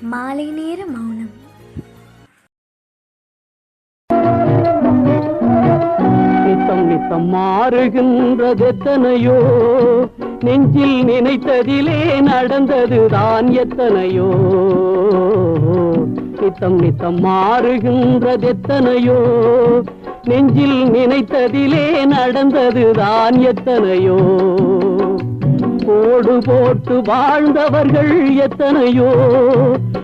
மாலை நேர மௌனம். நித்தம் நித்தம் மாறுகின்றதெத்தனையோ, நெஞ்சில் நினைத்ததிலே நடந்ததுதான் எத்தனையோ. நித்தம் நித்தம் மாறுகின்றதெத்தனையோ, நெஞ்சில் நினைத்ததிலே நடந்ததுதான் எத்தனையோ. கோடு போட்டு வாழ்ந்தவர்கள் எத்தனையோ,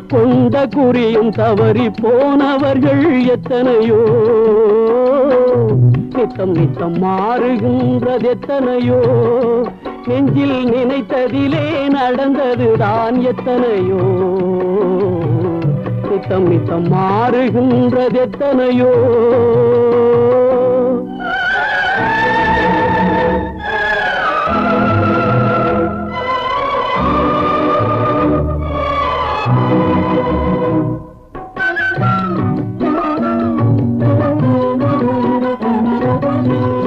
கொண்ட குறியும் தவறி போனவர்கள் எத்தனையோ. நித்தம் நித்தம் மாறுகின்றதெத்தனையோ, நெஞ்சில் நினைத்ததிலே நடந்ததுதான் எத்தனையோ. நித்தம் நித்தம் மாறுகின்றதெத்தனையோ.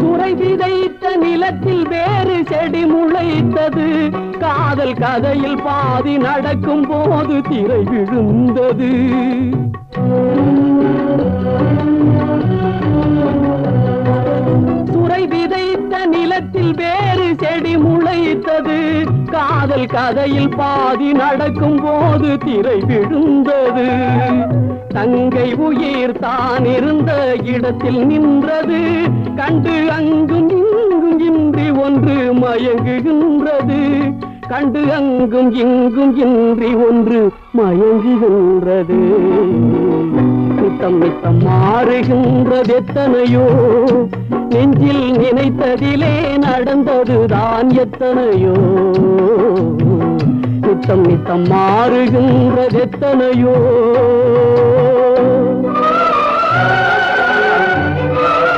சுரை விதைத்த நிலத்தில் வேறு செடி முளைத்தது, காதல் கதையில் பாதி நடக்கும் போது திரை விழுந்தது. சுரை விதைத்த நிலத்தில் வேறு செடி முளைத்தது, காதல் கதையில் பாதி நடக்கும் போது திரை விழுந்தது. தங்கை உயிர் தான் இருந்த இடத்தில் நின்றது, கண்டு அங்கும் இங்கும் இன்றி ஒன்று மயங்குகின்றது. கண்டு அங்கும் இங்கும் இன்றி ஒன்று மயங்குகின்றது. நித்தம் நித்தம் மாறுகின்றதெத்தனையோ, நெஞ்சில் நினைத்ததிலே நடந்ததுதான் எத்தனையோ. நித்தம் நித்தம் மாறுகின்றதெத்தனையோ.